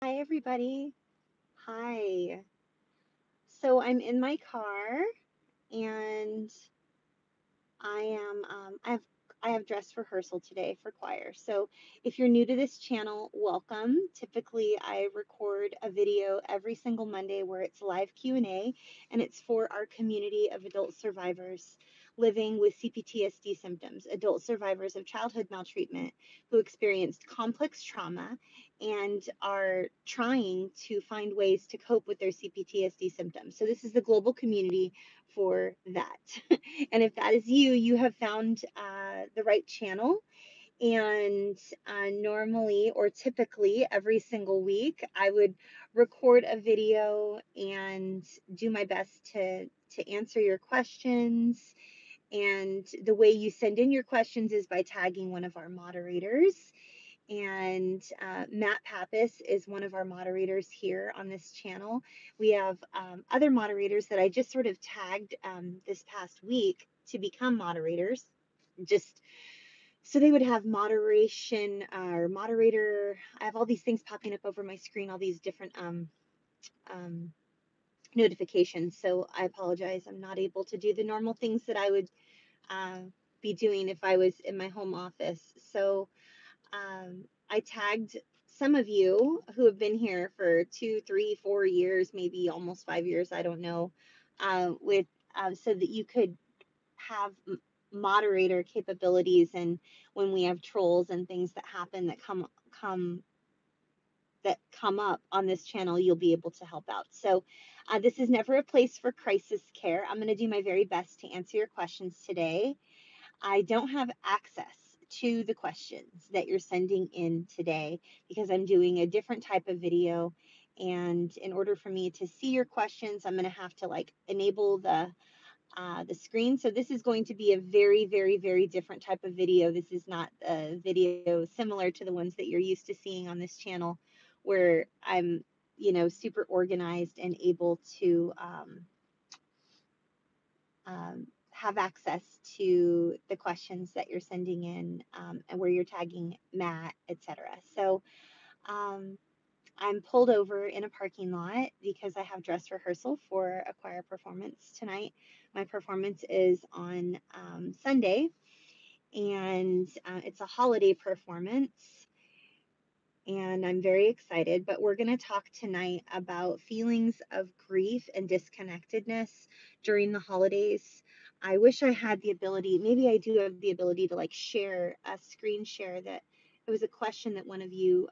Hi, everybody. Hi. So I'm in my car and I have dress rehearsal today for choir. So if you're new to this channel, welcome. Typically, I record a video every single Monday where it's live Q&A, and it's for our community of adult survivors living with CPTSD symptoms, adult survivors of childhood maltreatment who experienced complex trauma and are trying to find ways to cope with their CPTSD symptoms. So this is the global community for that. And if that is you, you have found the right channel. And normally or typically every single week, I would record a video and do my best to answer your questions. And the way you send in your questions is by tagging one of our moderators. And Matt Pappas is one of our moderators here on this channel. We have other moderators that I just sort of tagged this past week to become moderators, just so they would have moderation or moderator. I have all these things popping up over my screen, all these different um, notifications. So I apologize. I'm not able to do the normal things that I would uh, be doing if I was in my home office. So I tagged some of you who have been here for 2, 3, 4 years, maybe almost 5 years, I don't know, with so that you could have moderator capabilities, and when we have trolls and things that happen that come come up on this channel, you'll be able to help out. So this is never a place for crisis care. I'm going to do my very best to answer your questions today. I don't have access to the questions that you're sending in today because I'm doing a different type of video. And in order for me to see your questions, I'm going to have to enable the screen. So this is going to be a very, very, very different type of video. This is not a video similar to the ones that you're used to seeing on this channel, where I'm, super organized and able to have access to the questions that you're sending in, and where you're tagging Matt, etc. So um, I'm pulled over in a parking lot because I have dress rehearsal for a choir performance tonight. My performance is on Sunday, and it's a holiday performance, and I'm very excited. But we're going to talk tonight about feelings of grief and disconnectedness during the holidays. I wish I had the ability, maybe I do have the ability to share a screen share. That it was a question that one of you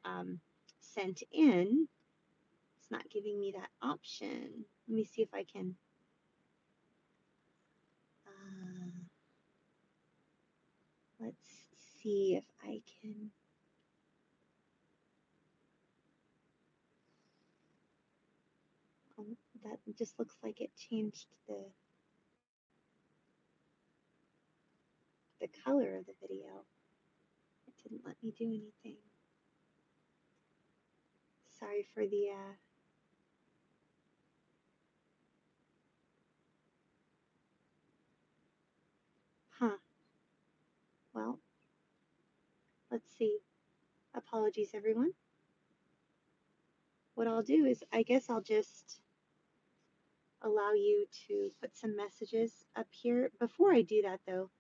sent in. It's not giving me that option. Let me see if I can. Let's see if I can. Oh, that just looks like it changed the color of the video. It didn't let me do anything. Sorry for the huh. Well, let's see. Apologies, everyone. What I'll do is, I guess I'll just allow you to put some messages up here. Before I do that, though,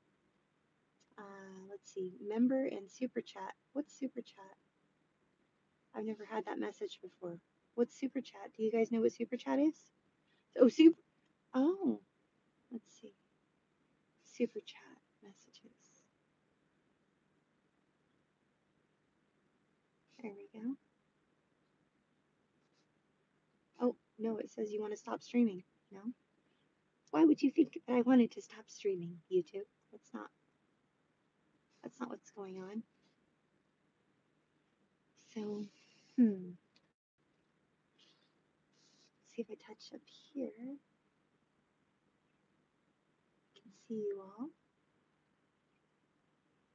let's see. Member and super chat. What's super chat? I've never had that message before. What's super chat? Do you guys know what super chat is? Oh, super. Oh, let's see. Super chat messages. There we go. Oh, no, it says you want to stop streaming. No? Why would you think that I wanted to stop streaming, YouTube? That's not what's going on. So, see if I touch up here. I can see you all.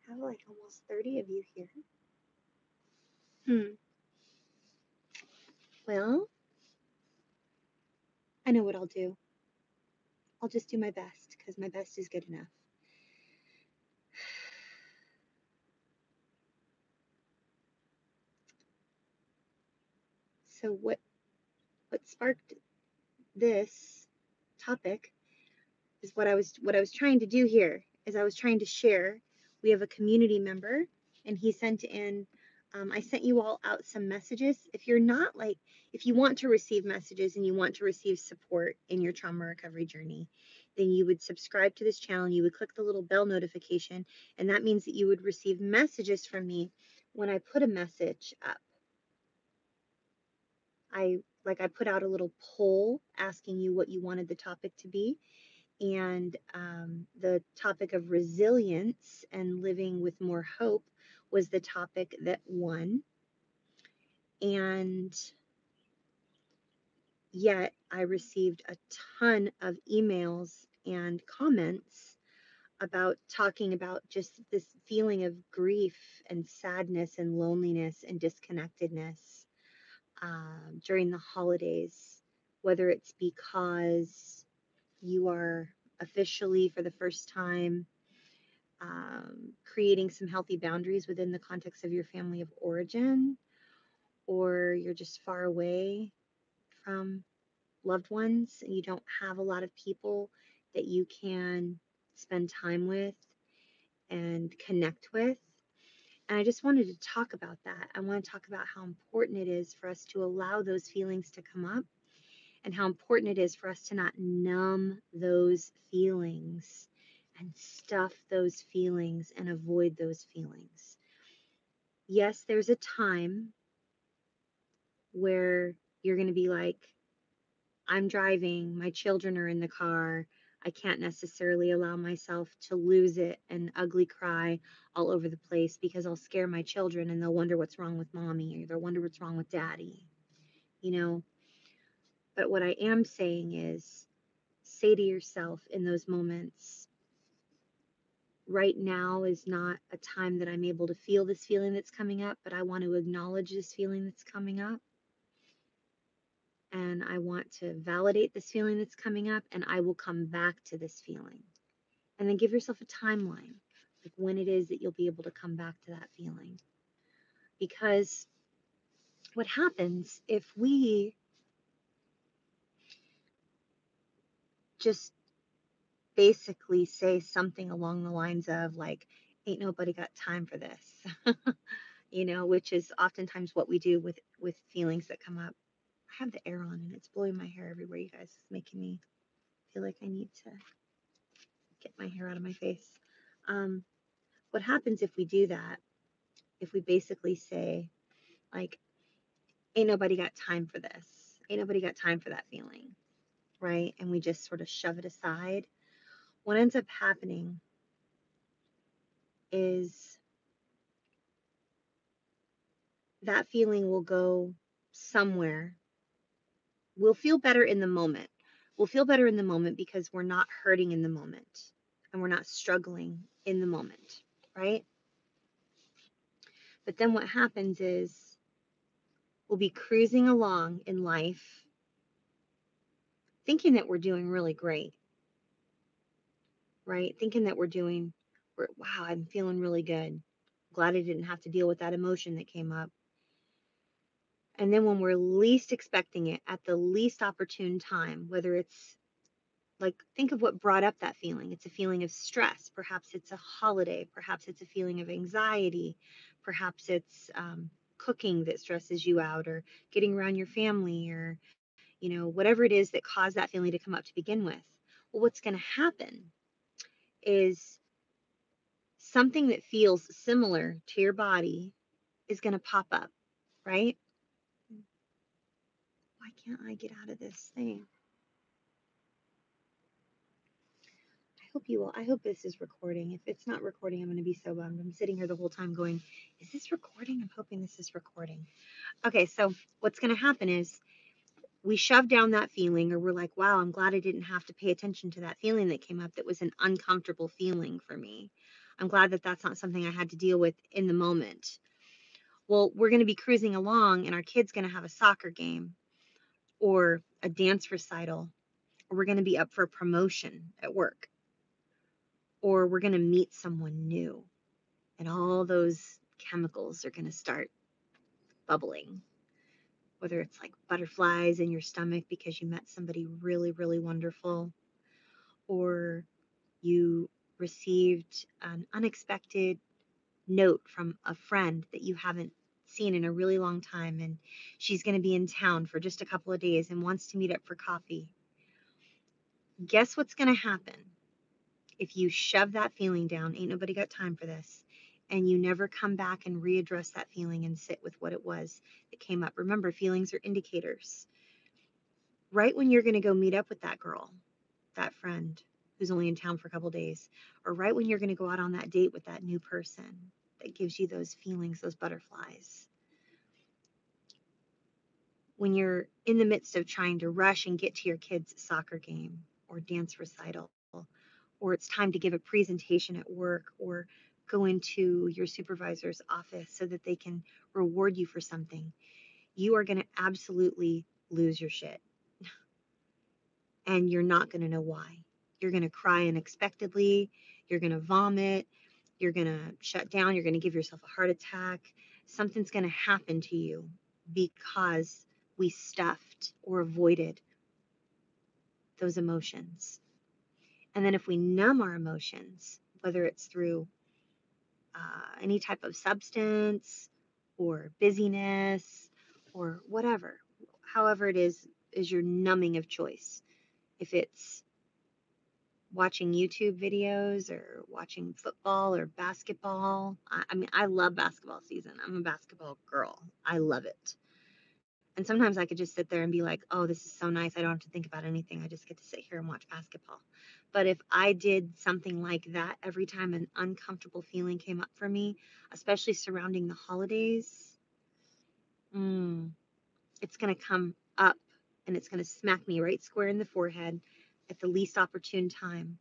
I have almost 30 of you here. Well, I know what I'll do. I'll just do my best because my best is good enough. So what sparked this topic is what I was trying to do here is I was trying to share. We have a community member, and he sent in. I sent you all out some messages. If you're not like, if you want to receive messages and you want to receive support in your trauma recovery journey, then you would subscribe to this channel and you would click the little bell notification, and that means that you would receive messages from me when I put a message up. I put out a little poll asking you what you wanted the topic to be, and the topic of resilience and living with more hope was the topic that won. And yet I received a ton of emails and comments about talking about just this feeling of grief and sadness and loneliness and disconnectedness during the holidays, whether it's because you are officially for the first time creating some healthy boundaries within the context of your family of origin, or you're just far away from loved ones and you don't have a lot of people that you can spend time with and connect with. And I just wanted to talk about that. I want to talk about how important it is for us to allow those feelings to come up, and how important it is for us to not numb those feelings and stuff those feelings and avoid those feelings. Yes, there's a time where you're going to be like, I'm driving, my children are in the car. I can't necessarily allow myself to lose it and ugly cry all over the place because I'll scare my children and they'll wonder what's wrong with mommy, or they'll wonder what's wrong with daddy, you know. But what I am saying is, say to yourself in those moments, right now is not a time that I'm able to feel this feeling that's coming up, but I want to acknowledge this feeling that's coming up. And I want to validate this feeling that's coming up, and I will come back to this feeling. And then give yourself a timeline, like when it is that you'll be able to come back to that feeling. Because what happens if we just basically say something along the lines of, like, ain't nobody got time for this, you know, which is oftentimes what we do with feelings that come up. I have the air on and it's blowing my hair everywhere, you guys. It's making me feel like I need to get my hair out of my face. What happens if we do that? If we basically say, like, ain't nobody got time for this, ain't nobody got time for that feeling, right? And we just sort of shove it aside. What ends up happening is that feeling will go somewhere. We'll feel better in the moment. We'll feel better in the moment because we're not hurting in the moment and we're not struggling in the moment, right? But then what happens is we'll be cruising along in life thinking that we're doing really great, right? Thinking that wow, I'm feeling really good. Glad I didn't have to deal with that emotion that came up. And then when we're least expecting it, at the least opportune time, whether it's like, think of what brought up that feeling. It's a feeling of stress. Perhaps it's a holiday. Perhaps it's a feeling of anxiety. Perhaps it's cooking that stresses you out, or getting around your family, or, you know, whatever it is that caused that feeling to come up to begin with. Well, what's going to happen is something that feels similar to your body is going to pop up, right? Why can't I get out of this thing? I hope this is recording. If it's not recording, I'm going to be so bummed. I'm sitting here the whole time going, is this recording? I'm hoping this is recording. Okay, so what's going to happen is we shove down that feeling, or we're like, wow, I'm glad I didn't have to pay attention to that feeling that came up that was an uncomfortable feeling for me. I'm glad that that's not something I had to deal with in the moment. Well, we're going to be cruising along and our kid's going to have a soccer game or a dance recital, or we're going to be up for a promotion at work, or we're going to meet someone new, and all those chemicals are going to start bubbling. whether it's like butterflies in your stomach because you met somebody really, really wonderful, or you received an unexpected note from a friend that you haven't seen in a really long time, and she's going to be in town for just a couple of days and wants to meet up for coffee. Guess what's going to happen if you shove that feeling down? Ain't nobody got time for this. And you never come back and readdress that feeling and sit with what it was that came up. Remember, feelings are indicators. Right when you're going to go meet up with that girl, that friend who's only in town for a couple of days, or right when you're going to go out on that date with that new person that gives you those feelings, those butterflies, when you're in the midst of trying to rush and get to your kid's soccer game or dance recital, or it's time to give a presentation at work or go into your supervisor's office so that they can reward you for something, you are going to absolutely lose your shit. And you're not going to know why. You're going to cry unexpectedly. You're going to vomit. You're going to shut down. You're going to give yourself a heart attack. Something's going to happen to you because we stuffed or avoided those emotions. And then if we numb our emotions, whether it's through any type of substance or busyness or whatever, however it is your numbing of choice. If it's watching YouTube videos or watching football or basketball. I mean, I love basketball season. I'm a basketball girl. I love it. And sometimes I could just sit there and be like, oh, this is so nice. I don't have to think about anything. I just get to sit here and watch basketball. But if I did something like that every time an uncomfortable feeling came up for me, especially surrounding the holidays, it's going to come up and it's going to smack me right square in the forehead at the least opportune time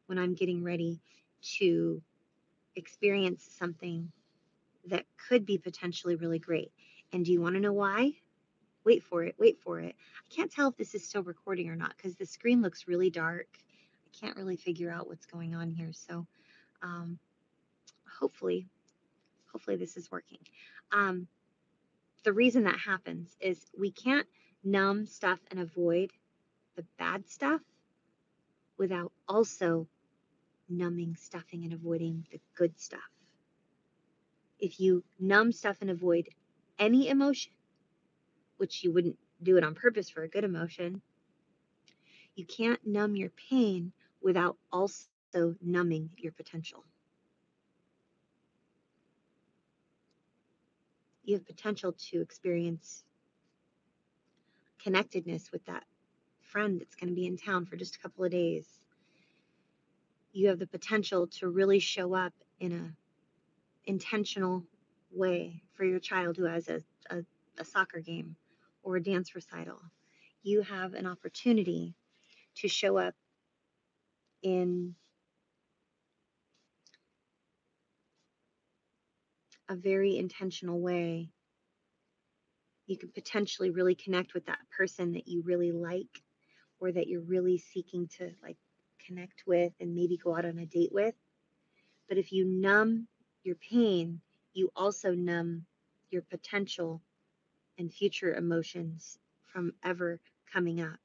when I'm getting ready to experience something that could be potentially really great. And do you want to know why? Wait for it. Wait for it. I can't tell if this is still recording or not because the screen looks really dark. I can't really figure out what's going on here. So um, hopefully this is working. Um, the reason that happens is we can't numb stuff and avoid the bad stuff without also numbing, stuffing, and avoiding the good stuff. If you numb, stuff, and avoid any emotion, which you wouldn't do it on purpose for a good emotion, you can't numb your pain without also numbing your potential. You have potential to experience connectedness with that friend that's going to be in town for just a couple of days. You have the potential to really show up in a intentional way for your child who has a soccer game or a dance recital. You have an opportunity to show up in a very intentional way. You could potentially really connect with that person that you really like or that you're really seeking to like connect with and maybe go out on a date with. But if you numb your pain, you also numb your potential and future emotions from ever coming up.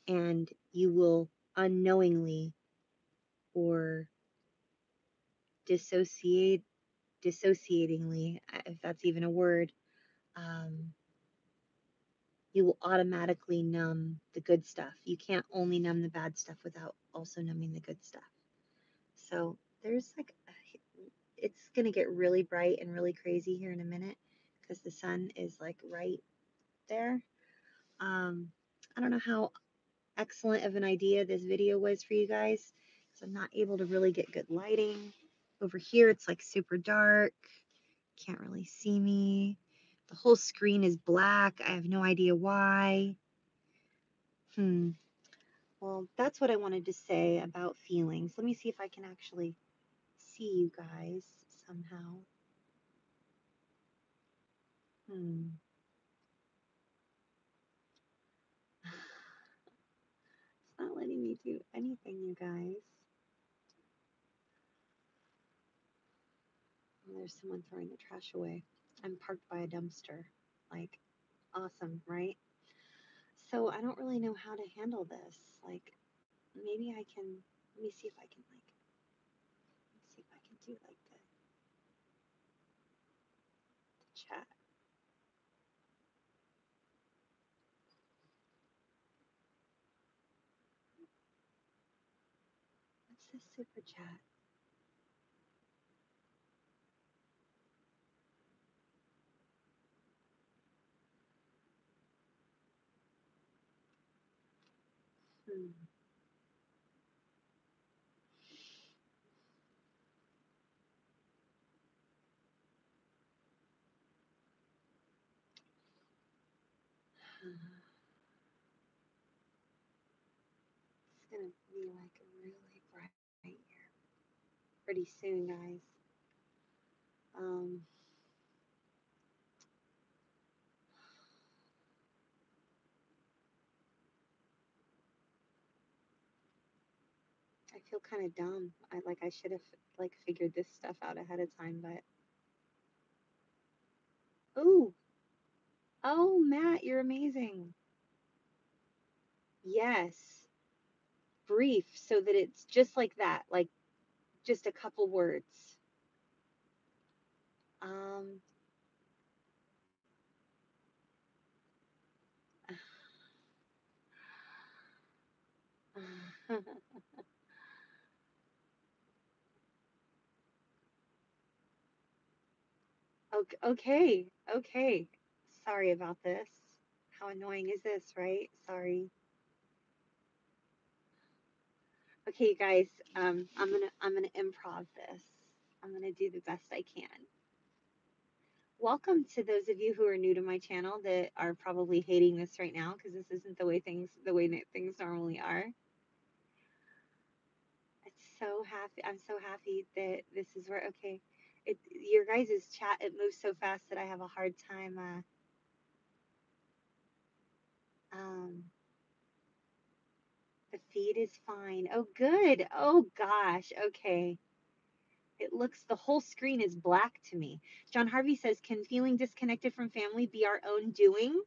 And you will unknowingly or dissociatingly, if that's even a word, um, you will automatically numb the good stuff. You can't only numb the bad stuff without also numbing the good stuff. So there's like, it's going to get really bright and really crazy here in a minute because the sun is like right there. I don't know how excellent of an idea this video was for you guys because I'm not able to really get good lighting. Over here, it's like super dark. Can't really see me. The whole screen is black. I have no idea why. Well, that's what I wanted to say about feelings. Let me see if I can actually see you guys somehow. It's not letting me do anything, you guys. There's someone throwing the trash away. I'm parked by a dumpster, like Awesome, right? So I don't really know how to handle this. Like, maybe I can, let me see if I can, like, let's see if I can do like the chat. What's this super chat? Hmm. It's gonna be like really bright here pretty soon, guys. Um, I feel kind of dumb. I should have like figured this stuff out ahead of time, but oh, oh, Matt, you're amazing. Yes, brief, so that it's just like that, like just a couple words. Um, okay, okay. Sorry about this. How annoying is this, right? Sorry. Okay, you guys, I'm gonna improv this. I'm gonna do the best I can. Welcome to those of you who are new to my channel that are probably hating this right now because this isn't the way that things normally are. It's so happy. I'm so happy that this is where okay. Your guys' chat, it moves so fast that I have a hard time um the feed is fine. Oh good. Oh gosh. Okay. It looks, the whole screen is black to me. John Harvey says, can feeling disconnected from family be our own doing?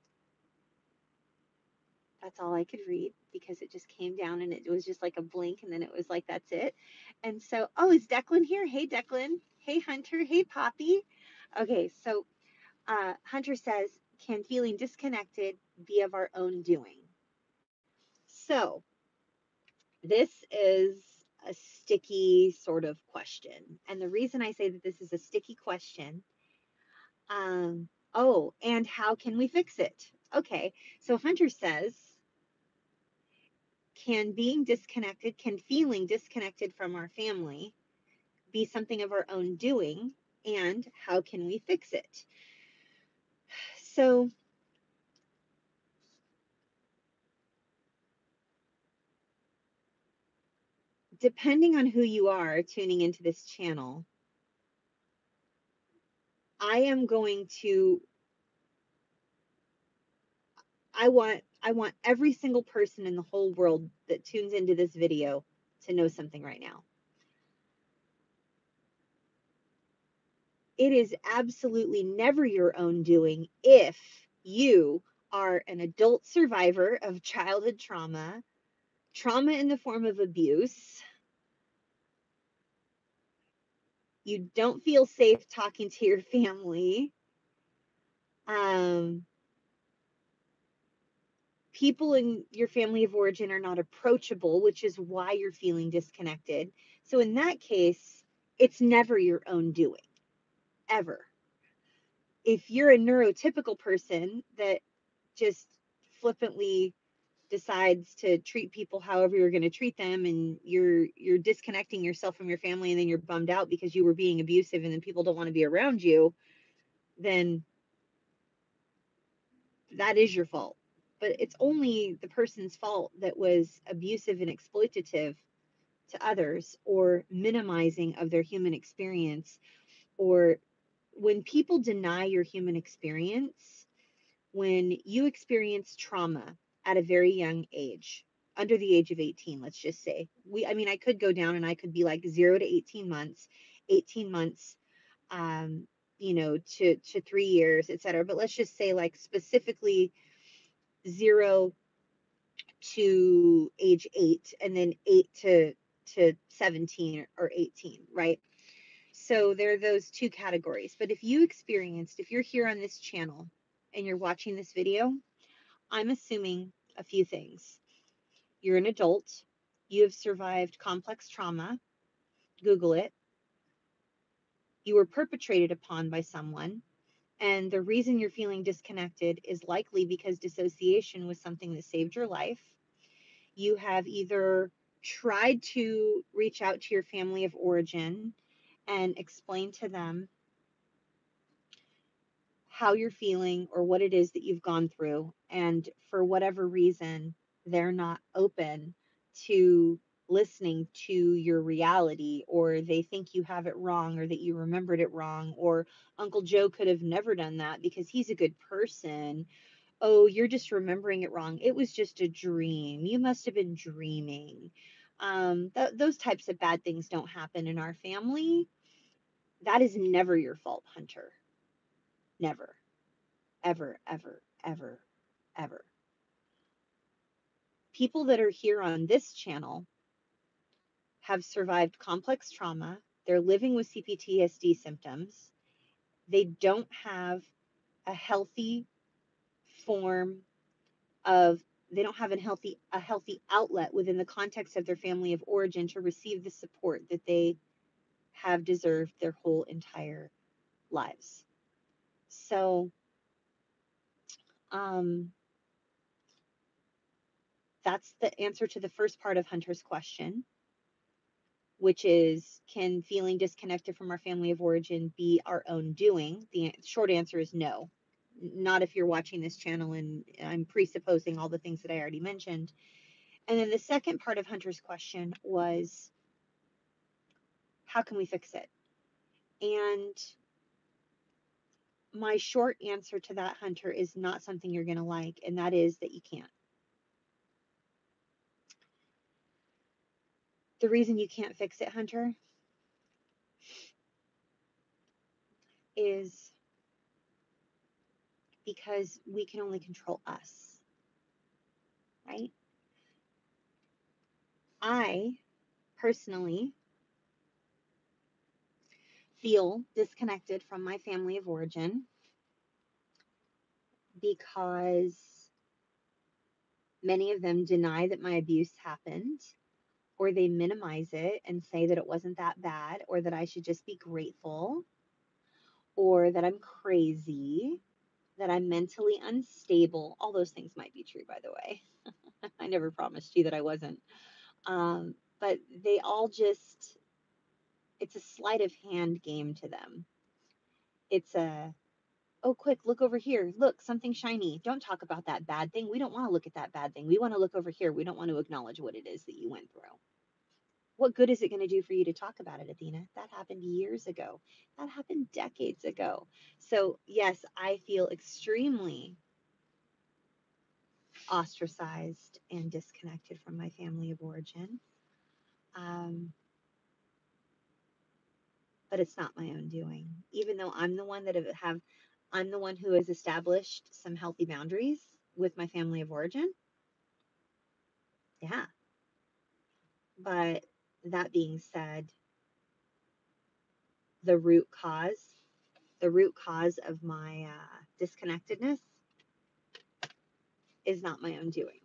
That's all I could read because it just came down and it was just like a blink and then it was like, that's it. And so, oh, is Declan here? Hey, Declan. Hey, Hunter. Hey, Poppy. Okay, so Hunter says, can feeling disconnected be of our own doing? So this is a sticky sort of question. And the reason I say that this is a sticky question, oh, and how can we fix it? Okay, so Hunter says, can feeling disconnected from our family be something of our own doing? And how can we fix it? So, depending on who you are tuning into this channel, I am going to I want every single person in the whole world that tunes into this video to know something right now. It is absolutely never your own doing if you are an adult survivor of childhood trauma, trauma in the form of abuse. You don't feel safe talking to your family. Um, People in your family of origin are not approachable, which is why you're feeling disconnected. So, in that case, it's never your own doing, ever. If you're a neurotypical person that just flippantly decides to treat people however you're going to treat them, and you're disconnecting yourself from your family, and then you're bummed out because you were being abusive and then people don't want to be around you, then that is your fault. But it's only the person's fault that was abusive and exploitative to others, or minimizing of their human experience. Or when people deny your human experience, when you experience trauma at a very young age, under the age of 18, let's just say, I mean, I could go down and I could be like 0 to 18 months, 18 months, um, to 3 years, etc. But let's just say like specifically 0 to age 8, and then 8 to 17 or 18, right? So there are those two categories. But if you're here on this channel and you're watching this video, I'm assuming a few things. You're an adult, you have survived complex trauma, Google it, you were perpetrated upon by someone, and the reason you're feeling disconnected is likely because dissociation was something that saved your life. You have either tried to reach out to your family of origin and explain to them how you're feeling or what it is that you've gone through, and for whatever reason, they're not open to listening to your reality, or they think you have it wrong, or that you remembered it wrong, or Uncle Joe could have never done that because he's a good person. Oh, you're just remembering it wrong. It was just a dream. You must have been dreaming. Those types of bad things don't happen in our family. That is never your fault, Hunter. Never, ever, ever, ever, ever. People that are here on this channel have survived complex trauma. They're living with CPTSD symptoms. They don't have a healthy form of they don't have a healthy outlet within the context of their family of origin to receive the support that they have deserved their whole entire lives. So that's the answer to the first part of Hunter's question, which is, can feeling disconnected from our family of origin be our own doing? The short answer is no. Not if you're watching this channel, and I'm presupposing all the things that I already mentioned. And then the second part of Hunter's question was, how can we fix it? And my short answer to that, Hunter, is not something you're going to like, and that is that you can't. The reason you can't fix it, Hunter, is because we can only control us, right? I personally feel disconnected from my family of origin because many of them deny that my abuse happened, or they minimize it and say that it wasn't that bad, or that I should just be grateful, or that I'm crazy, that I'm mentally unstable. All those things might be true, by the way. I never promised you that I wasn't. But they all just, it's a sleight of hand game to them. It's a, oh, quick, look over here. Look, something shiny. Don't talk about that bad thing. We don't want to look at that bad thing. We want to look over here. We don't want to acknowledge what it is that you went through. What good is it going to do for you to talk about it, Athena? That happened years ago. That happened decades ago. So, yes, I feel extremely ostracized and disconnected from my family of origin. But it's not my own doing. Even though I'm the one I'm the one who has established some healthy boundaries with my family of origin. Yeah. But that being said, the root cause of my disconnectedness is not my own doing.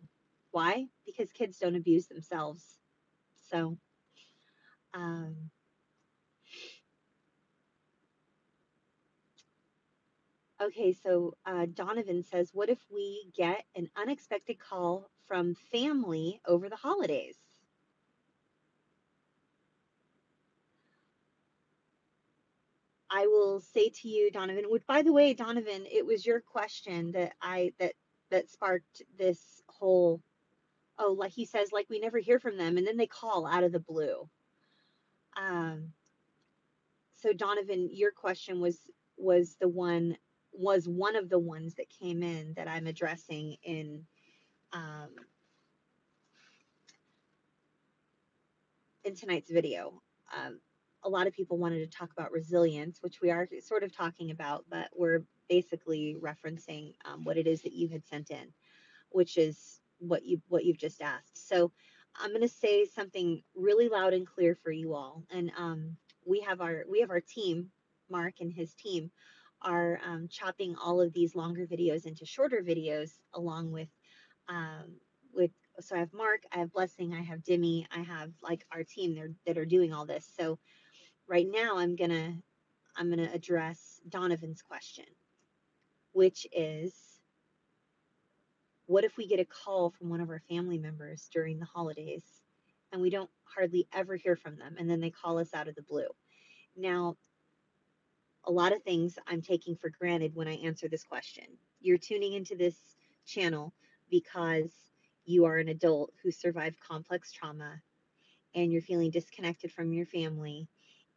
Why? Because kids don't abuse themselves. So, okay, so Donovan says, what if we get an unexpected call from family over the holidays? I will say to you, Donovan, which, by the way, Donovan, it was your question that sparked this whole, oh, like he says, like we never hear from them, and then they call out of the blue. So Donovan, your question was one of the ones that came in that I'm addressing in tonight's video. a lot of people wanted to talk about resilience, which we are sort of talking about, but we're basically referencing what it is that you had sent in, which is what you've just asked. So I'm going to say something really loud and clear for you all. And we have our team, Mark and his team, are chopping all of these longer videos into shorter videos, along um, with. So I have Mark, I have Blessing, I have Dimmy, I have like our team there that are doing all this. So right now I'm gonna address Donovan's question, which is, what if we get a call from one of our family members during the holidays and we don't hardly ever hear from them, and then they call us out of the blue? Now, a lot of things I'm taking for granted when I answer this question. You're tuning into this channel because you are an adult who survived complex trauma and you're feeling disconnected from your family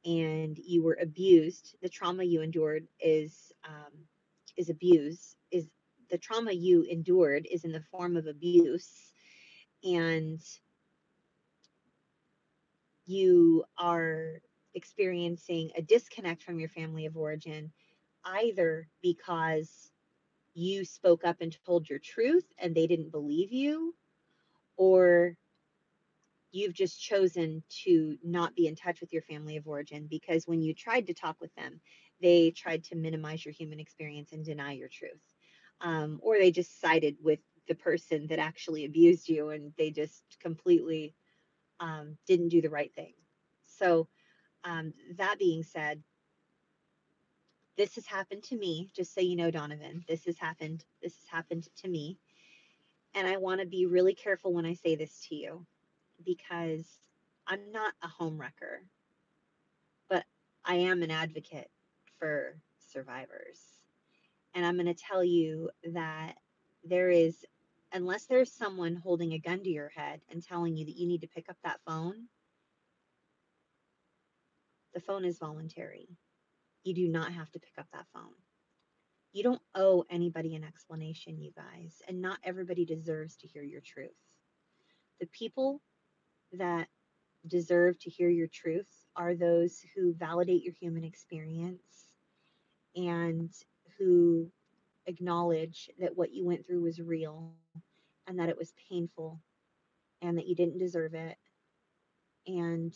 and you were abused. The trauma you endured is abuse. Is the trauma you endured is in the form of abuse, and you are experiencing a disconnect from your family of origin, either because you spoke up and told your truth and they didn't believe you, or you've just chosen to not be in touch with your family of origin because when you tried to talk with them, they tried to minimize your human experience and deny your truth. Or they just sided with the person that actually abused you and they just completely didn't do the right thing. So, that being said, this has happened to me, just so you know, Donovan. This has happened to me. And I want to be really careful when I say this to you because I'm not a home wrecker, but I am an advocate for survivors. And I'm going to tell you that there is, unless there's someone holding a gun to your head and telling you that you need to pick up that phone, the phone is voluntary. You do not have to pick up that phone. You don't owe anybody an explanation, you guys, and not everybody deserves to hear your truth. The people that deserve to hear your truth are those who validate your human experience and who acknowledge that what you went through was real and that it was painful and that you didn't deserve it. And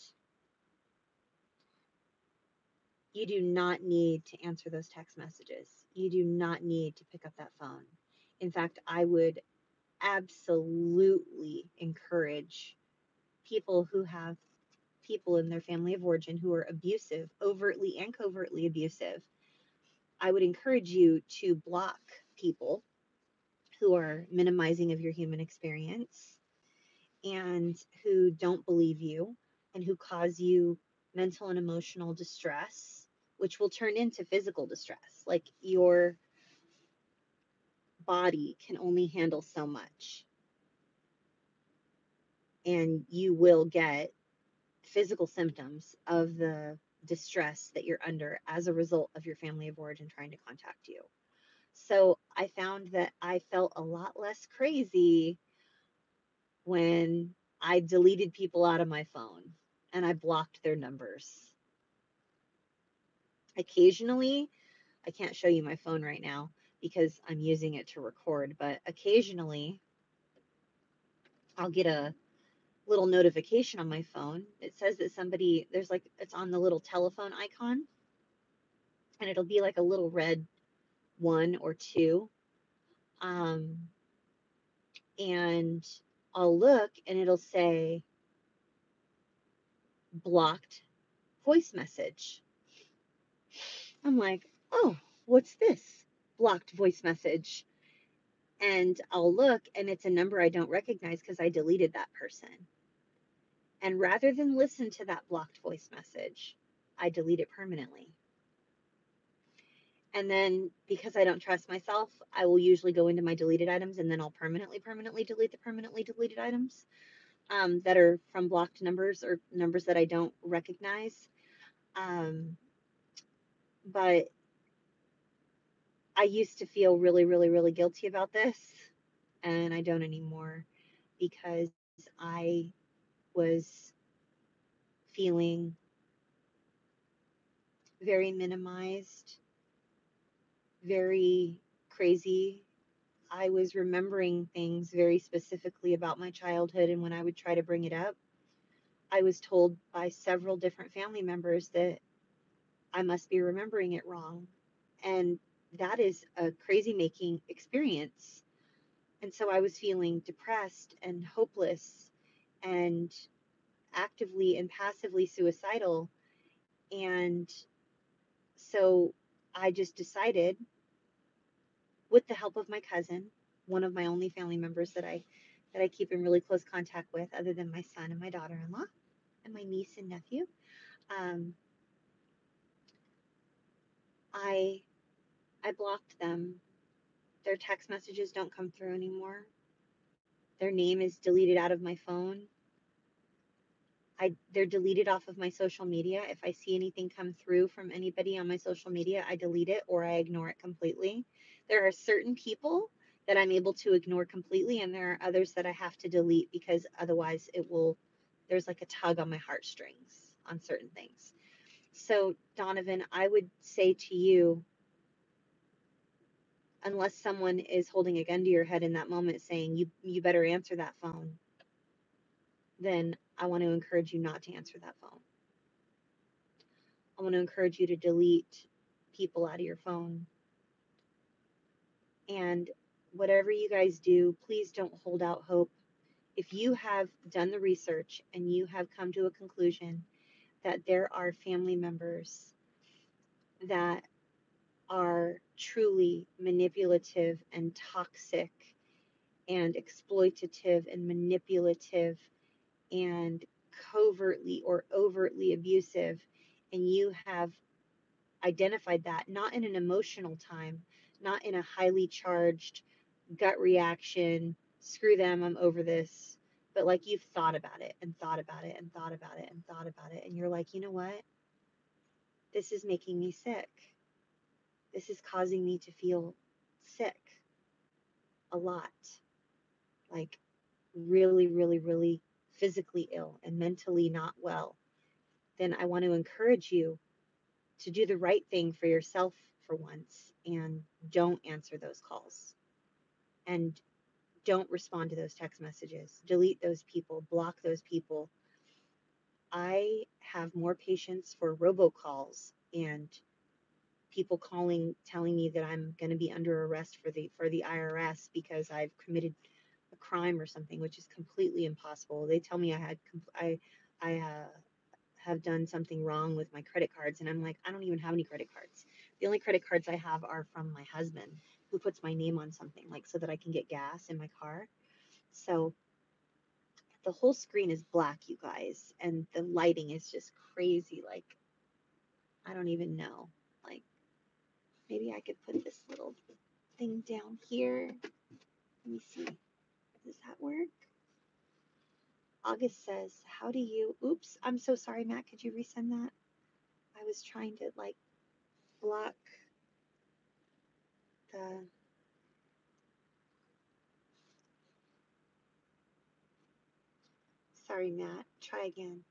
you do not need to answer those text messages. You do not need to pick up that phone. In fact, I would absolutely encourage people who have people in their family of origin who are abusive, overtly and covertly abusive. I would encourage you to block people who are minimizing of your human experience and who don't believe you and who cause you mental and emotional distress, which will turn into physical distress. Like your body can only handle so much, and you will get physical symptoms of the distress that you're under as a result of your family of origin trying to contact you. So I found that I felt a lot less crazy when I deleted people out of my phone and I blocked their numbers. Occasionally, I can't show you my phone right now because I'm using it to record, but occasionally I'll get a little notification on my phone. It says that somebody, there's like, it's on the little telephone icon, and it'll be like a little red one or two. Um, and I'll look and it'll say blocked voice message. I'm like, oh, what's this? Blocked voice message. And I'll look and it's a number I don't recognize because I deleted that person. And rather than listen to that blocked voice message, I delete it permanently. And then because I don't trust myself, I will usually go into my deleted items and then I'll permanently delete the permanently deleted items that are from blocked numbers or numbers that I don't recognize. Um, but I used to feel really, really, really guilty about this, and I don't anymore because I was feeling very minimized, very crazy. I was remembering things very specifically about my childhood, and when I would try to bring it up, I was told by several different family members that I must be remembering it wrong. And that is a crazy making experience. And so I was feeling depressed and hopeless and actively and passively suicidal. And so I just decided, with the help of my cousin, one of my only family members that I keep in really close contact with, other than my son and my daughter-in-law and my niece and nephew, um, I I blocked them. Their text messages don't come through anymore. Their name is deleted out of my phone. They're deleted off of my social media. If I see anything come through from anybody on my social media, I delete it or I ignore it completely. There are certain people that I'm able to ignore completely, and there are others that I have to delete because otherwise there's like a tug on my heartstrings on certain things. So, Donovan, I would say to you, unless someone is holding a gun to your head in that moment saying you better answer that phone, then I want to encourage you not to answer that phone. I want to encourage you to delete people out of your phone. And whatever you guys do, please don't hold out hope. If you have done the research and you have come to a conclusion that there are family members that are truly manipulative and toxic and exploitative and manipulative and covertly or overtly abusive, and you have identified that, not in an emotional time, not in a highly charged gut reaction, screw them, I'm over this, but like you've thought about it and thought about it and thought about it and thought about it, and you're like, you know what? This is making me sick. This is causing me to feel sick a lot. Like really, really, really physically ill and mentally not well. Then I want to encourage you to do the right thing for yourself for once and don't answer those calls and don't respond to those text messages. Delete those people, block those people. I have more patience for robocalls and people calling telling me that I'm going to be under arrest for the IRS because I've committed a crime or something, which is completely impossible. They tell me I have done something wrong with my credit cards, and I'm like, I don't even have any credit cards. The only credit cards I have are from my husband, who puts my name on something, like so that I can get gas in my car. So the whole screen is black, you guys, and the lighting is just crazy. Like, I don't even know. Like, maybe I could put this little thing down here. Let me see. Does that work? August says, how do you, oops, I'm so sorry, Matt. Could you resend that? I was trying to like block the, sorry, Matt. Try again.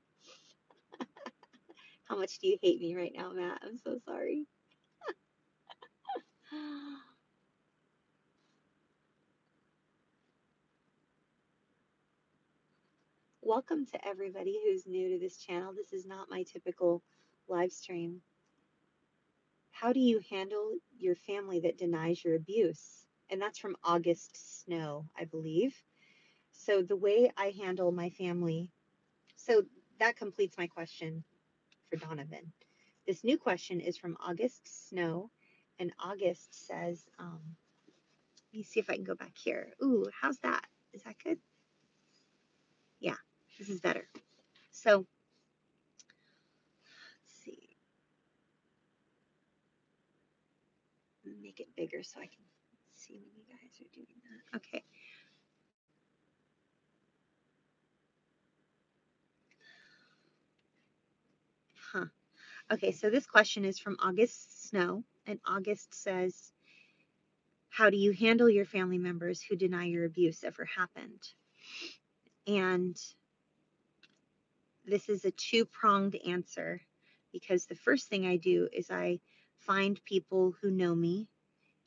How much do you hate me right now, Matt? I'm so sorry. Welcome to everybody who's new to this channel. This is not my typical live stream. How do you handle your family that denies your abuse? And that's from August Snow, I believe. So the way I handle my family, so that completes my question for Donovan. This new question is from August Snow, and August says, let me see if I can go back here. Ooh, how's that? Is that good? Yeah, this is better. So let's see, make it bigger so I can see when you guys are doing that. Okay. Huh. Okay, so this question is from August Snow, and August says, how do you handle your family members who deny your abuse ever happened? And this is a two-pronged answer. because the first thing I do is I find people who know me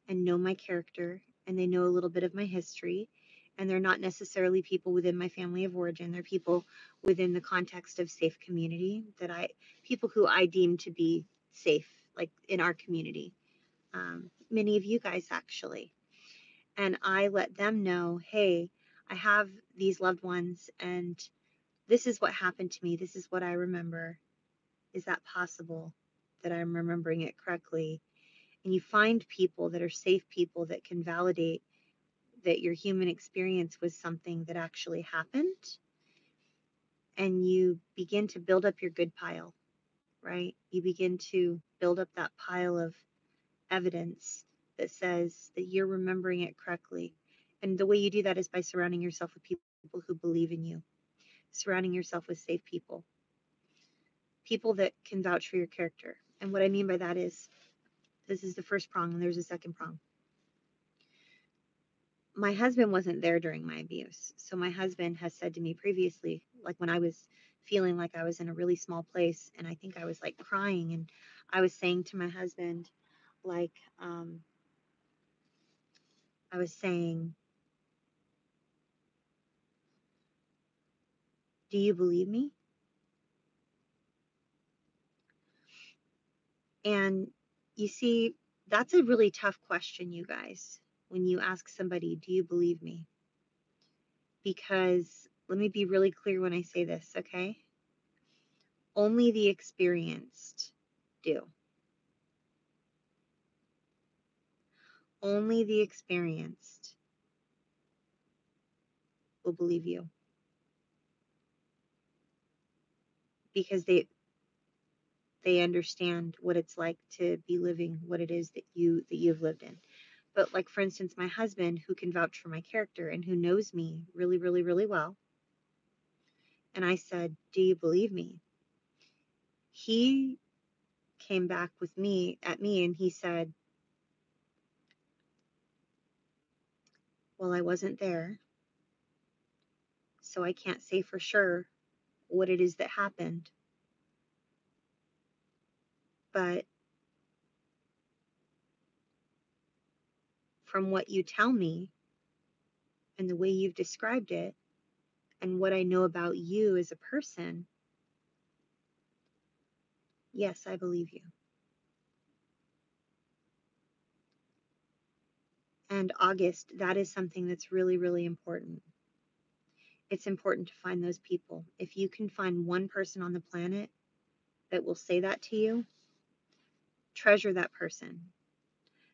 and know my character, and they know a little bit of my history. And they're not necessarily people within my family of origin. They're people within the context of safe community people who I deem to be safe, like in our community. Many of you guys actually. And I let them know, hey, I have these loved ones and this is what happened to me. This is what I remember. Is that possible that I'm remembering it correctly? And you find people that are safe people that can validate that your human experience was something that actually happened. And you begin to build up your good pile, right? You begin to build up that pile of evidence that says that you're remembering it correctly. And the way you do that is by surrounding yourself with people who believe in you, surrounding yourself with safe people, people that can vouch for your character. And what I mean by that is this is the first prong, and there's a second prong. My husband wasn't there during my abuse. So my husband has said to me previously, like when I was feeling like I was in a really small place and I think I was like crying, and I was saying to my husband, like, I was saying, do you believe me? And you see, that's a really tough question, you guys, when you ask somebody, do you believe me? Because let me be really clear when I say this, okay? Only the experienced do. Only the experienced will believe you because they understand what it's like to be living what it is that you've lived in. But like for instance, my husband, who can vouch for my character and who knows me really, really, really well, and I said, do you believe me? He came back with me at me and he said, well, I wasn't there, so I can't say for sure what it is that happened. But from what you tell me and the way you've described it and what I know about you as a person, yes, I believe you. And August, that is something that's really, really important. It's important to find those people. If you can find one person on the planet that will say that to you, treasure that person.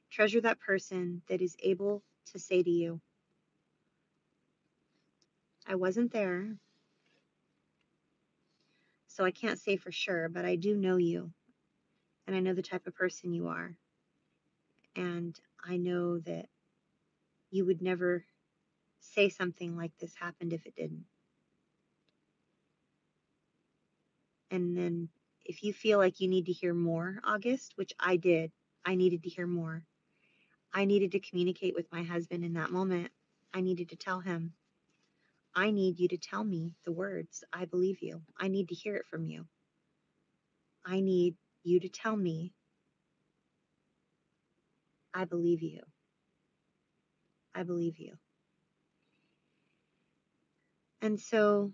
Treasure that person that is able to say to you, I wasn't there, so I can't say for sure, but I do know you, and I know the type of person you are, and I know that you would never say something like this happened if it didn't. And then if you feel like you need to hear more, August, which I did, I needed to hear more. I needed to communicate with my husband in that moment. I needed to tell him, I need you to tell me the words, I believe you. I need to hear it from you. I need you to tell me, I believe you. I believe you. And so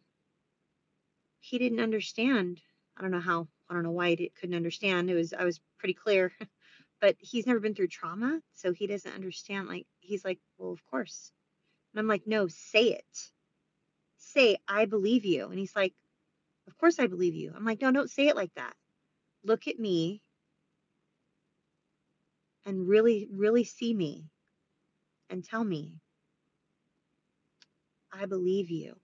he didn't understand. I don't know how, I don't know why he couldn't understand. I was pretty clear, but he's never been through trauma. So he doesn't understand. Like, he's like, well, of course. And I'm like, no, say it. Say, I believe you. And he's like, of course I believe you. I'm like, no, don't say it like that. Look at me and really, really see me and tell me, I believe you.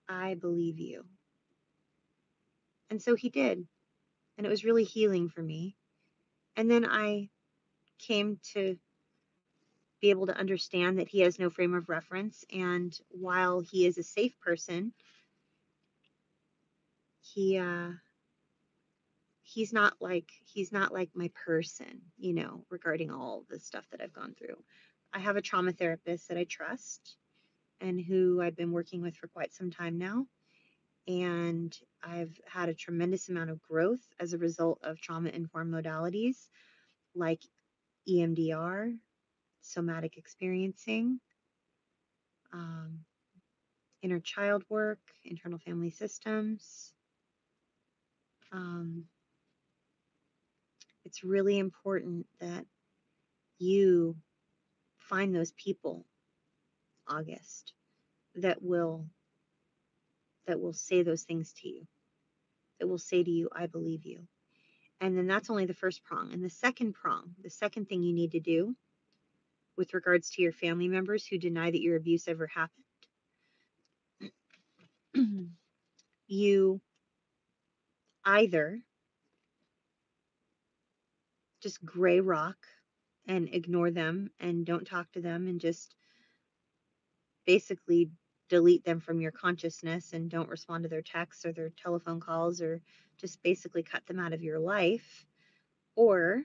I believe you. And so he did. And it was really healing for me. And then I came to be able to understand that he has no frame of reference. And while he is a safe person, he he's not like my person, you know, regarding all the stuff that I've gone through. I have a trauma therapist that I trust and who I've been working with for quite some time now. And I've had a tremendous amount of growth as a result of trauma-informed modalities like EMDR, somatic experiencing, um, inner child work, internal family systems. Um, it's really important that you find those people, August, that will say those things to you, that will say to you, I believe you. And then that's only the first prong. And the second prong, the second thing you need to do with regards to your family members who deny that your abuse ever happened, you either just gray rock and ignore them and don't talk to them and just basically delete them from your consciousness and don't respond to their texts or their telephone calls, or just basically cut them out of your life. Or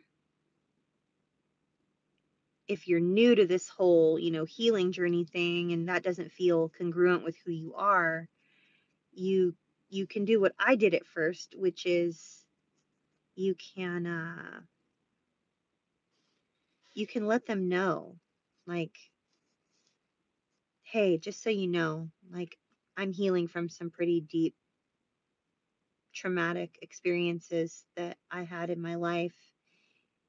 if you're new to this whole, healing journey thing and that doesn't feel congruent with who you are, you can do what I did at first, which is you can let them know, like, hey, just so you know, like, I'm healing from some pretty deep traumatic experiences that I had in my life,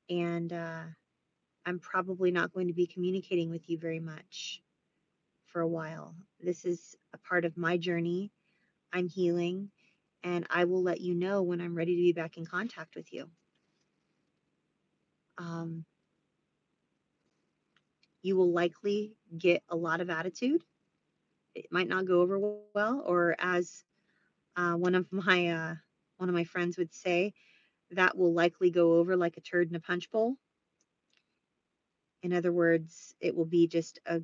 and I'm probably not going to be communicating with you very much for a while. This is a part of my journey. I'm healing, and I will let you know when I'm ready to be back in contact with you. Um, you will likely get a lot of attitude. It might not go over well, or as one of my friends would say, that will likely go over like a turd in a punch bowl. In other words, it will be just a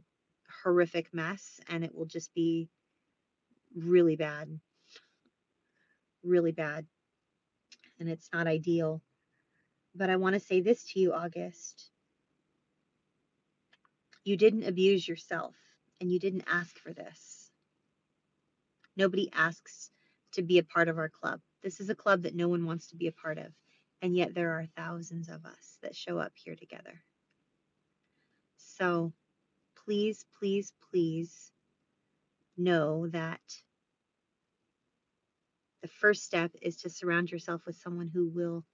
horrific mess, and it will just be really bad, really bad, and it's not ideal. But I want to say this to you, August. You didn't abuse yourself, and you didn't ask for this. Nobody asks to be a part of our club. This is a club that no one wants to be a part of, and yet there are thousands of us that show up here together. So please, please, please know that the first step is to surround yourself with someone who will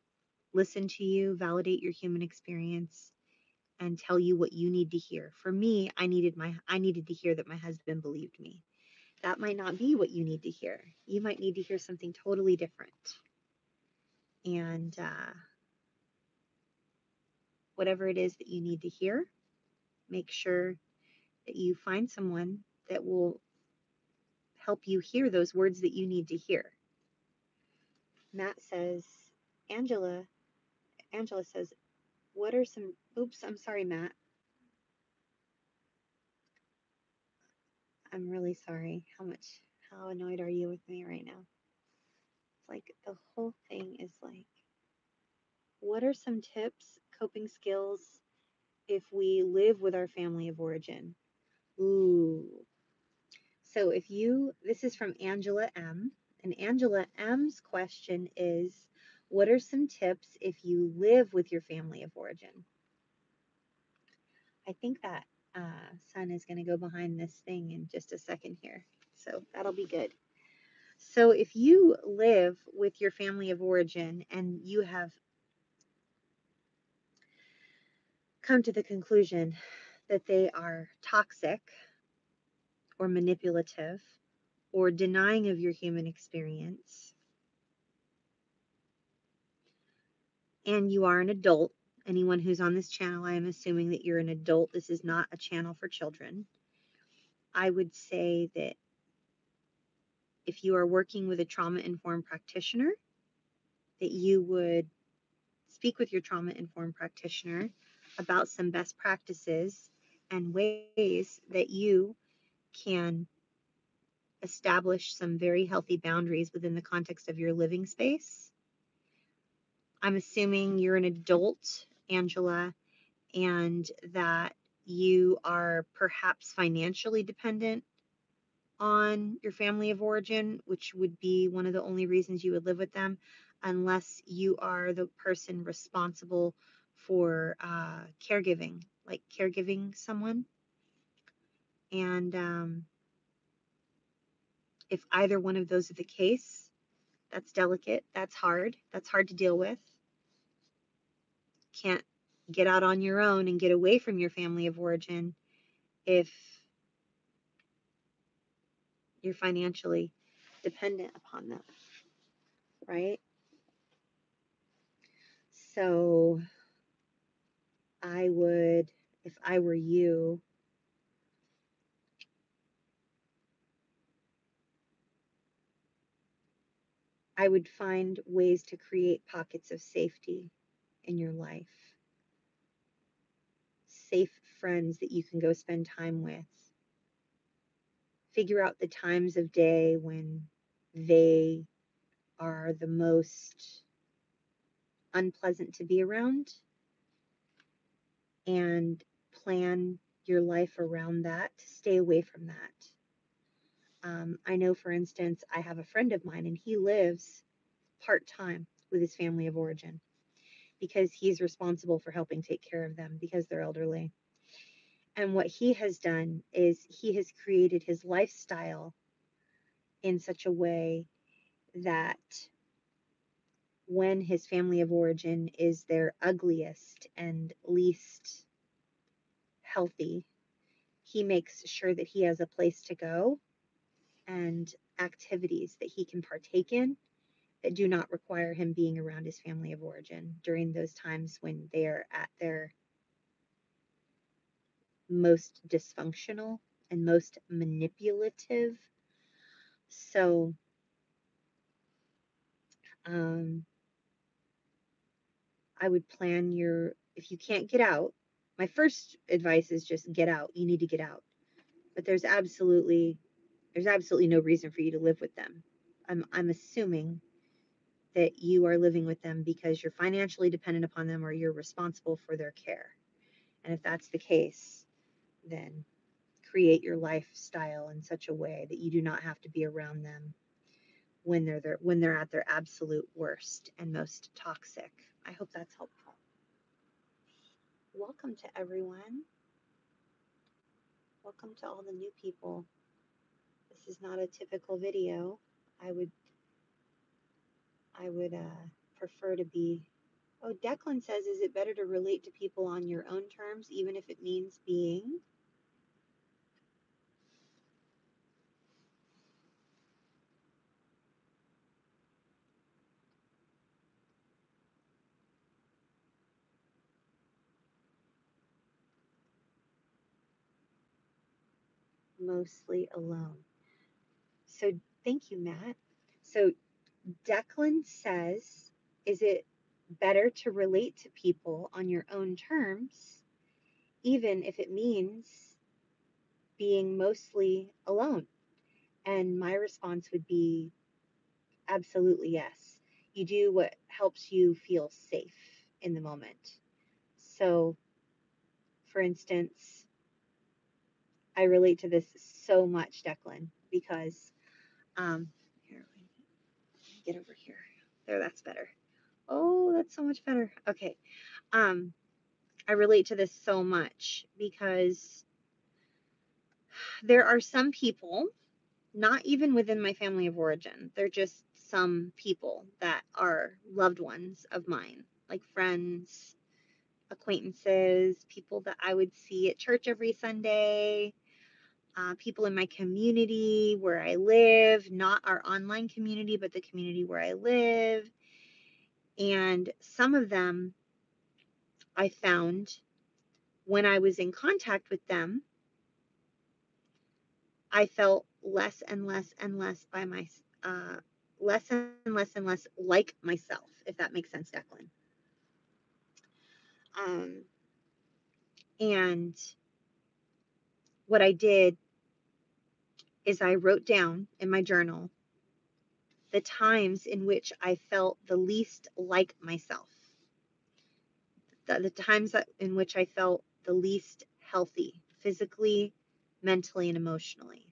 listen to you, validate your human experience, and tell you what you need to hear. For me, I needed to hear that my husband believed me. That might not be what you need to hear. You might need to hear something totally different. And whatever it is that you need to hear, make sure that you find someone that will help you hear those words that you need to hear. Matt says, Angela says, what are some, oops, I'm sorry, Matt. I'm really sorry. How annoyed are you with me right now? It's like the whole thing is like, what are some tips, coping skills if we live with our family of origin? Ooh. So this is from Angela M. And Angela M's question is, what are some tips if you live with your family of origin? I think that sun is going to go behind this thing in just a second here. So that'll be good. So if you live with your family of origin and you have come to the conclusion that they are toxic or manipulative or denying of your human experience, and you are an adult, anyone who's on this channel, I am assuming that you're an adult. This is not a channel for children. I would say that if you are working with a trauma-informed practitioner, that you would speak with your trauma-informed practitioner about some best practices and ways that you can establish some very healthy boundaries within the context of your living space. I'm assuming you're an adult, Angela, and that you are perhaps financially dependent on your family of origin, which would be one of the only reasons you would live with them, unless you are the person responsible for caregiving, like caregiving someone. And if either one of those are the case, that's delicate, that's hard to deal with. Can't get out on your own and get away from your family of origin if you're financially dependent upon them, right? So I would, if I were you, I would find ways to create pockets of safety in your life. Safe friends that you can go spend time with. Figure out the times of day when they are the most unpleasant to be around, and plan your life around that to stay away from that. I know, for instance, I have a friend of mine and he lives part-time with his family of origin because he's responsible for helping take care of them because they're elderly. And what he has done is he has created his lifestyle in such a way that when his family of origin is their ugliest and least healthy, he makes sure that he has a place to go and activities that he can partake in that do not require him being around his family of origin during those times when they are at their most dysfunctional and most manipulative. So, I would plan if you can't get out, my first advice is just get out. You need to get out. But there's absolutely no reason for you to live with them. I'm assuming that you are living with them because you're financially dependent upon them or you're responsible for their care. And if that's the case, then create your lifestyle in such a way that you do not have to be around them when they're at their absolute worst and most toxic. I hope that's helpful. Welcome to everyone. Welcome to all the new people. This is not a typical video. I would prefer to be. Oh, Declan says, is it better to relate to people on your own terms, even if it means being mostly alone? So thank you, Matt. So Declan says, is it better to relate to people on your own terms, even if it means being mostly alone? And my response would be absolutely yes. You do what helps you feel safe in the moment. So, for instance, I relate to this so much, Declan, because here, get over here. There, that's better. Oh, that's so much better. Okay. I relate to this so much because there are some people, not even within my family of origin, they're just some people that are loved ones of mine, like friends, acquaintances, people that I would see at church every Sunday, people in my community where I live, not our online community, but the community where I live. And some of them I found when I was in contact with them, I felt less and less and less by my, less and less and less like myself, if that makes sense, Declan. And what I did is I wrote down in my journal the times in which I felt the least like myself, the times in which I felt the least healthy, physically, mentally, and emotionally.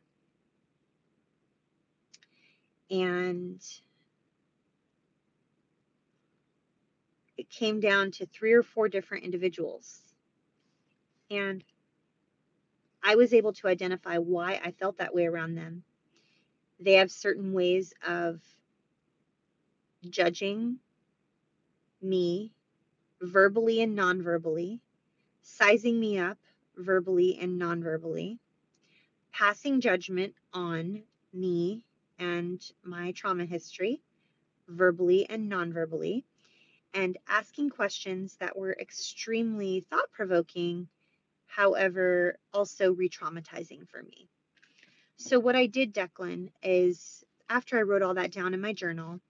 And it came down to 3 or 4 different individuals. And I was able to identify why I felt that way around them. They have certain ways of judging me verbally and non-verbally, sizing me up verbally and non-verbally, passing judgment on me and my trauma history verbally and non-verbally, and asking questions that were extremely thought-provoking, however, also re-traumatizing for me. So what I did, Declan, is after I wrote all that down in my journal,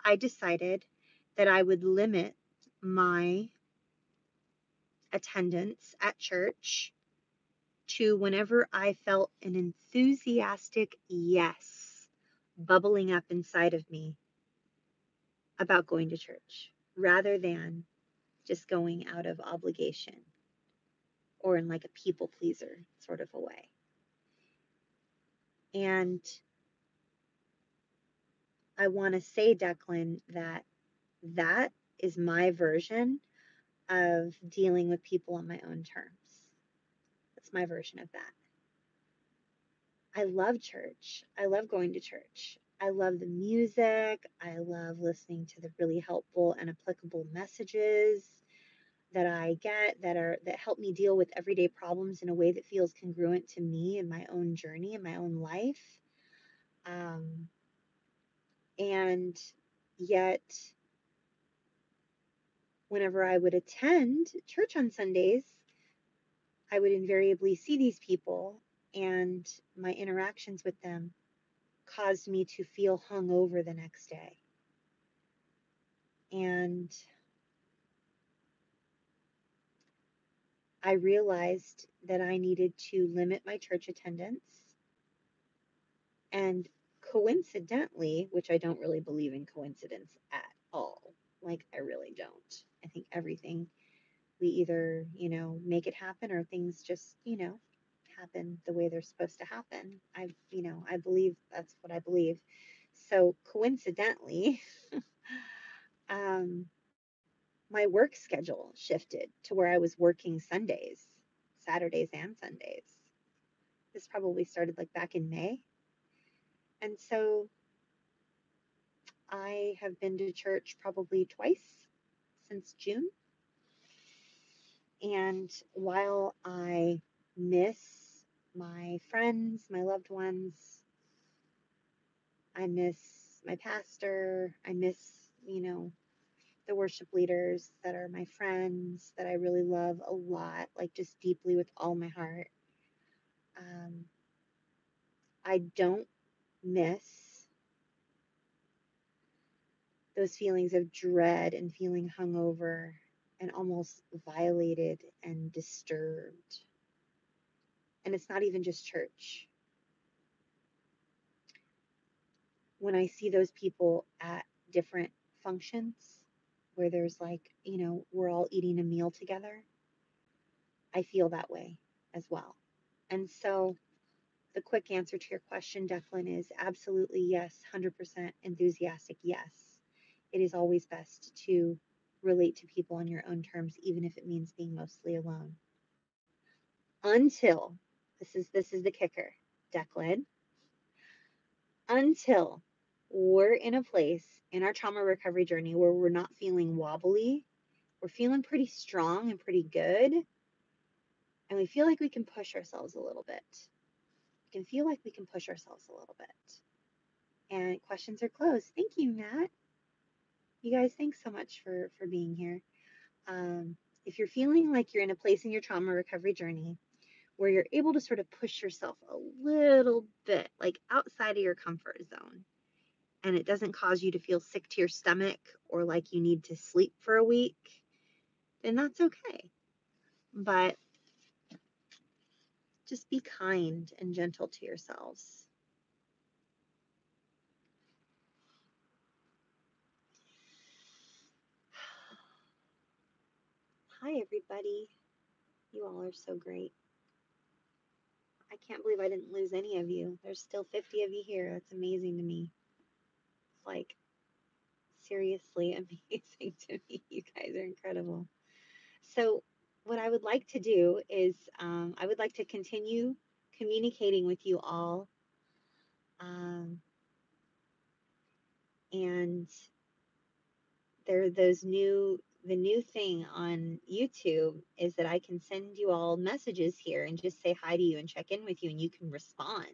I decided that I would limit my attendance at church to whenever I felt an enthusiastic yes bubbling up inside of me about going to church, rather than just going out of obligation or in like a people pleaser sort of a way. And I want to say, Declan, that that is my version of dealing with people on my own terms. That's my version of that. I love church. I love going to church. I love the music. I love listening to the really helpful and applicable messages that I get that help me deal with everyday problems in a way that feels congruent to me and my own journey and my own life. And yet, whenever I would attend church on Sundays, I would invariably see these people, and my interactions with them caused me to feel hungover the next day. And I realized that I needed to limit my church attendance. And coincidentally, which I don't really believe in coincidence at all, like I really don't. I think everything we either, make it happen, or things just, happen the way they're supposed to happen. I believe that's what I believe. So coincidentally, um, my work schedule shifted to where I was working Sundays, Saturdays and Sundays. This probably started like back in May. And so I have been to church probably twice since June. And while I miss my friends, my loved ones, I miss my pastor, I miss, the worship leaders that are my friends that I really love a lot, like just deeply with all my heart. I don't miss those feelings of dread and feeling hungover and almost violated and disturbed. And it's not even just church. When I see those people at different functions where there's like, we're all eating a meal together, I feel that way as well. And so the quick answer to your question, Declan, is absolutely yes, 100% enthusiastic yes. It is always best to relate to people on your own terms, even if it means being mostly alone. Until, this is the kicker, Declan, until we're in a place in our trauma recovery journey where we're not feeling wobbly, we're feeling pretty strong and pretty good, and we feel like we can push ourselves a little bit. We can feel like we can push ourselves a little bit. And questions are closed. Thank you, Nat. You guys, thanks so much for being here. If you're feeling like you're in a place in your trauma recovery journey where you're able to sort of push yourself a little bit, like outside of your comfort zone, and it doesn't cause you to feel sick to your stomach or like you need to sleep for a week, then that's okay. But just be kind and gentle to yourselves. Hi, everybody. You all are so great. I can't believe I didn't lose any of you. There's still 50 of you here. That's amazing to me. like seriously amazing to me. You guys are incredible. So, what I would like to do is I would like to continue communicating with you all. Um, and the new thing on YouTube is that I can send you all messages here and just say hi to you and check in with you, and you can respond.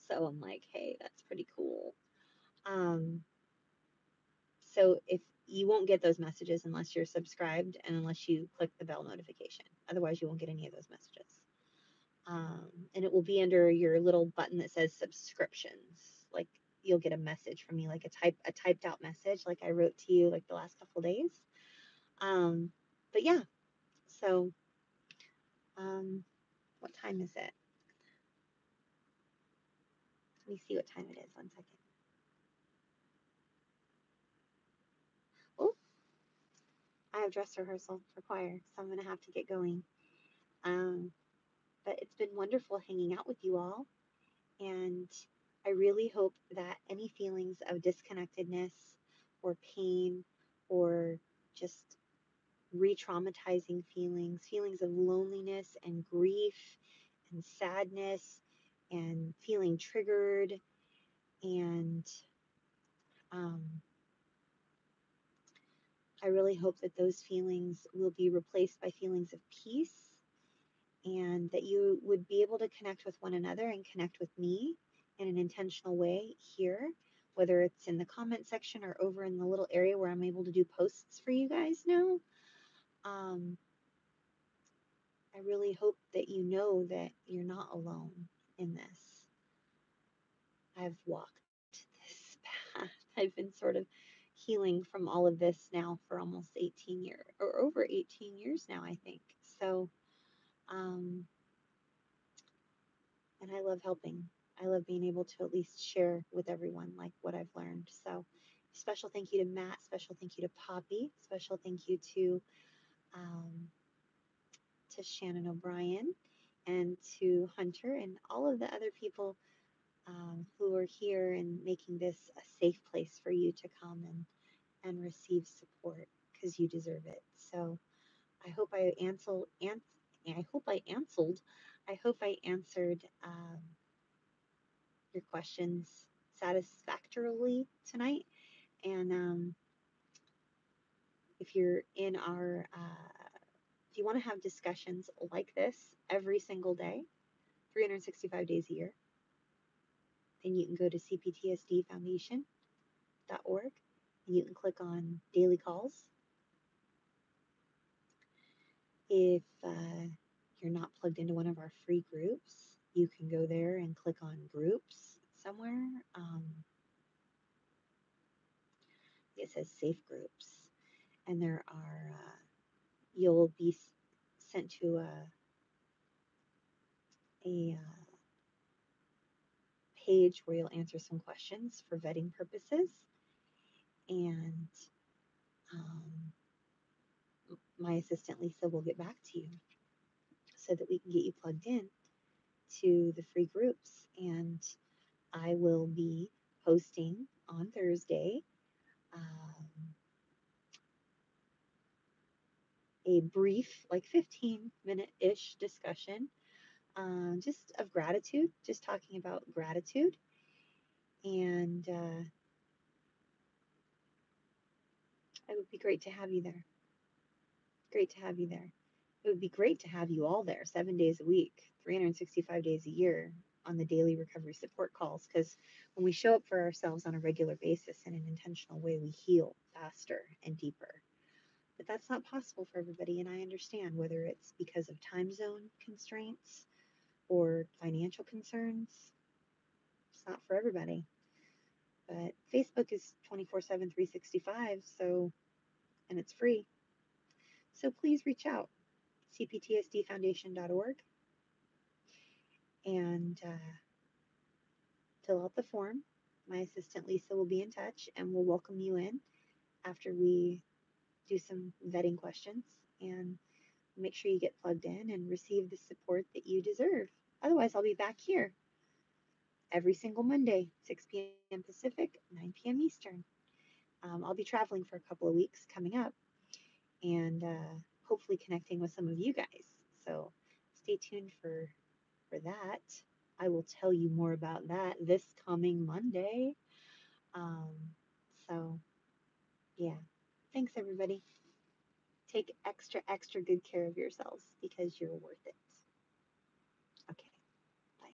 So I'm like, hey, that's pretty cool. Um, so if you won't get those messages unless you're subscribed and unless you click the bell notification, otherwise you won't get any of those messages. And it will be under your little button that says subscriptions. Like you'll get a message from me, like a typed out message, like I wrote to you like the last couple of days. But yeah, so what time is it? Let me see what time it is. 1 second. Oh, I have dress rehearsal for choir, so I'm gonna have to get going. Um, but it's been wonderful hanging out with you all, and I really hope that any feelings of disconnectedness or pain or just re-traumatizing feelings, feelings of loneliness and grief and sadness and feeling triggered and um, I really hope that those feelings will be replaced by feelings of peace and that you would be able to connect with one another and connect with me in an intentional way here, whether it's in the comment section or over in the little area where I'm able to do posts for you guys now. Um, I really hope that you know that you're not alone in this. I've walked this path. I've been sort of healing from all of this now for almost 18 years or over 18 years now, I think. So, um, and I love helping. I love being able to at least share with everyone like what I've learned. So, special thank you to Matt, special thank you to Poppy, special thank you um, to Shannon O'Brien and to Hunter and all of the other people who are here and making this a safe place for you to come and receive support because you deserve it. So I hope I answered. I hope I answered. I hope I answered your questions satisfactorily tonight. And if you're in our, if you want to have discussions like this every single day, 365 days a year, then you can go to cptsdfoundation.org and you can click on daily calls. If you're not plugged into one of our free groups, you can go there and click on groups somewhere. It says safe groups, and there are, you'll be sent to a page where you'll answer some questions for vetting purposes. And um, my assistant Lisa will get back to you so that we can get you plugged in to the free groups. And I will be posting on Thursday a brief, like 15-minute-ish discussion just of gratitude, just talking about gratitude. And it would be great to have you there. Great to have you there. It would be great to have you all there 7 days a week, 365 days a year on the daily recovery support calls. Because when we show up for ourselves on a regular basis in an intentional way, we heal faster and deeper. But that's not possible for everybody. And I understand whether it's because of time zone constraints or financial concerns. It's not for everybody. But Facebook is 24/7, 365, so, and it's free. So please reach out, cptsdfoundation.org, and fill out the form. My assistant Lisa will be in touch and we'll welcome you in after we do some vetting questions and make sure you get plugged in and receive the support that you deserve. Otherwise, I'll be back here every single Monday, 6 p.m. Pacific, 9 p.m. Eastern. I'll be traveling for a couple of weeks coming up and hopefully connecting with some of you guys. So stay tuned for that. I will tell you more about that this coming Monday. Um, so, yeah. Thanks, everybody. Take extra, extra good care of yourselves because you're worth it.